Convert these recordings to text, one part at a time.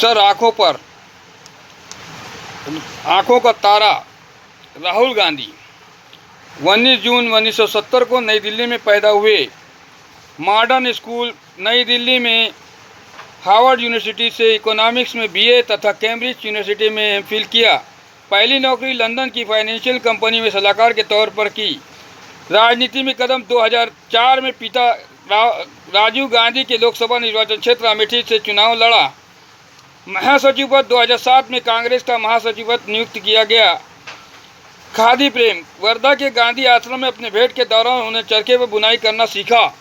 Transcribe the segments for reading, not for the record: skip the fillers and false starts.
Sir आंखों का तारा राहुल गांधी 19 जून 1970 को नई दिल्ली में पैदा हुए। मॉडर्न स्कूल नई दिल्ली में, हार्वर्ड यूनिवर्सिटी से इकोनॉमिक्स में बीए तथा कैम्ब्रिज यूनिवर्सिटी में एमफिल किया। पहली नौकरी लंदन की फाइनेंशियल कंपनी में सलाहकार के तौर पर की। राजनीति में कदम 2004 में पिता राजीव गांधी के लोकसभा निर्वाचन क्षेत्र अमेठी से चुनाव लड़ा। महासचिव पद 2007 में कांग्रेस का महासचिव पद नियुक्त किया गया। खादी प्रेम, वर्धा के गांधी आश्रम में अपने भेंट के दौरान उन्होंने चरखे पर बुनाई करना सीखा।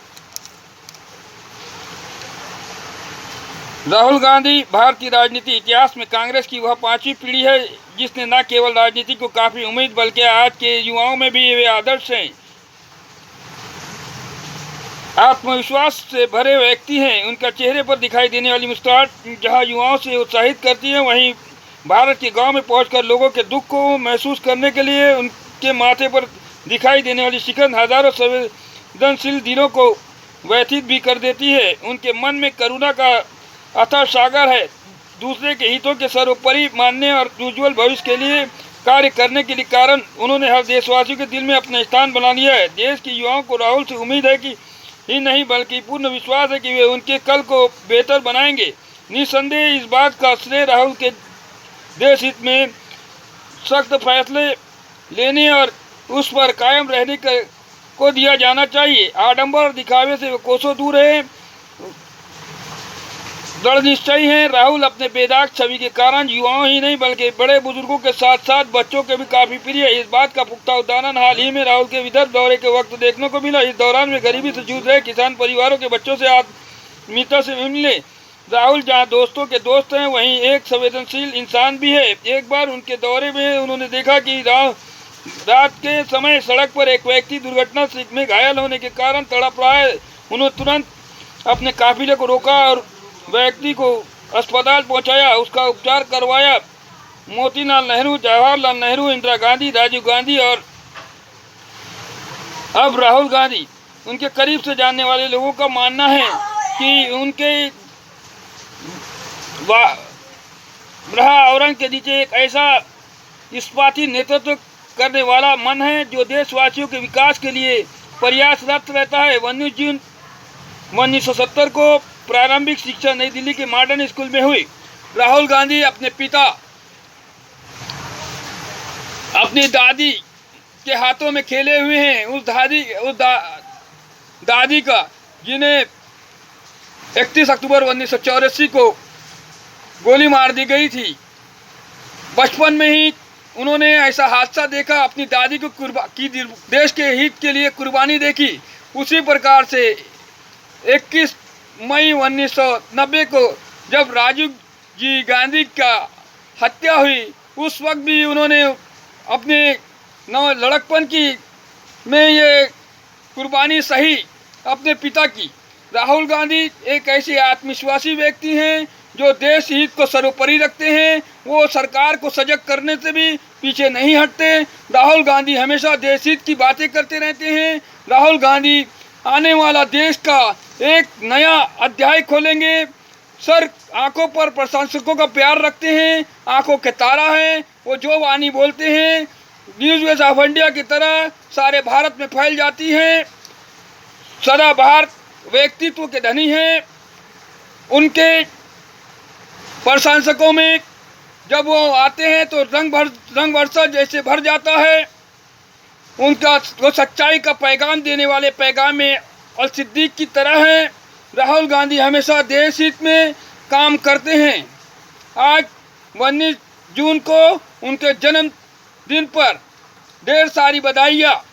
राहुल गांधी भारतीय राजनीति इतिहास में कांग्रेस की वह पांचवी पीढ़ी है जिसने न केवल राजनीति को काफी उम्मीद बल्कि आज के युवाओं में भी वे आदर्श हैं। आत्मविश्वास से भरे व्यक्ति हैं। उनका चेहरे पर दिखाई देने वाली मुस्कुराहट जहां युवाओं से उत्साहित करती है, वहीं भारत के गांव में पहुंचकर लोगों के दुख को महसूस करने के लिए उनके माथे पर दिखाई देने वाली शिकन हजारों संवेदनशील दिलों को व्यथित भी कर देती है। उनके मन में करुणा का अथाह सागर है। दूसरे के हितों के सर्वोपरि मानने और उज्ज्वल भविष्य के लिए कार्य करने के कारण उन्होंने हर देशवासियों के दिल में अपना स्थान बना लिया है। देश के युवाओं को राहुल से उम्मीद है कि ही नहीं बल्कि पूर्ण विश्वास है कि वे उनके कल को बेहतर बनाएंगे। निस्संदेह इस बात का श्रेय राहुल के देश हित में सख्त फैसले लेने और उस पर कायम रहने को दिया जाना चाहिए। आडंबर और दिखावे से वे कोसों दूर है, दृढ़ निश्चयी हैं। राहुल अपने बेदाग छवि के कारण युवाओं ही नहीं बल्कि बड़े बुजुर्गों के साथ साथ बच्चों के भी काफी प्रिय है। इस बात का पुख्ता उदाहरण हाल ही में राहुल के विदर्भ दौरे के वक्त देखने को मिला। इस दौरान वे गरीबी से जूझ रहे किसान परिवारों के बच्चों से आत्मीयता से मिले। राहुल जहाँ दोस्तों के दोस्त हैं वहीं एक संवेदनशील इंसान भी है। एक बार उनके दौरे में उन्होंने देखा कि रात के समय सड़क पर एक व्यक्ति दुर्घटना में घायल होने के कारण तड़प रहा है। उन्होंने तुरंत अपने काफिले को रोका और व्यक्ति को अस्पताल पहुंचाया, उसका उपचार करवाया। मोतीलाल नेहरू, जवाहरलाल नेहरू, इंदिरा गांधी, राजीव गांधी और अब राहुल गांधी, उनके करीब से जानने वाले लोगों का मानना है कि उनके आवरण के नीचे एक ऐसा इस्पाती नेतृत्व करने वाला मन है जो देशवासियों के विकास के लिए प्रयासरत रहता है। 19 जून 1970 को प्रारंभिक शिक्षा नई दिल्ली के मॉडर्न स्कूल में हुई। राहुल गांधी अपने पिता, अपनी दादी के हाथों में खेले हुए हैं। उस दादी का जिन्हें 31 अक्टूबर 1984 को गोली मार दी गई थी। बचपन में ही उन्होंने ऐसा हादसा देखा, अपनी दादी की देश के हित के लिए कुर्बानी देखी। उसी प्रकार से 21 मई 1990 को जब राजीव जी गांधी का हत्या हुई, उस वक्त भी उन्होंने अपने लड़कपन में ये कुर्बानी सही अपने पिता की। राहुल गांधी एक ऐसे आत्मविश्वासी व्यक्ति हैं जो देश हित को सर्वोपरि रखते हैं। वो सरकार को सजग करने से भी पीछे नहीं हटते। राहुल गांधी हमेशा देश हित की बातें करते रहते हैं। राहुल गांधी आने वाला देश का एक नया अध्याय खोलेंगे। सर आंखों पर प्रशंसकों का प्यार रखते हैं, आंखों के तारा हैं। वो जो वाणी बोलते हैं न्यूज़ वेस ऑफ इंडिया की तरह सारे भारत में फैल जाती हैं। सदा भारत व्यक्तित्व के धनी हैं। उनके प्रशंसकों में जब वो आते हैं तो रंग वर्षा जैसे भर जाता है। उनका वो सच्चाई का पैगाम देने वाले पैगाम में और सिद्दीक की तरह है। राहुल गांधी हमेशा देश हित में काम करते हैं। आज 19 जून को उनके जन्मदिन पर ढेर सारी बधाइयाँ।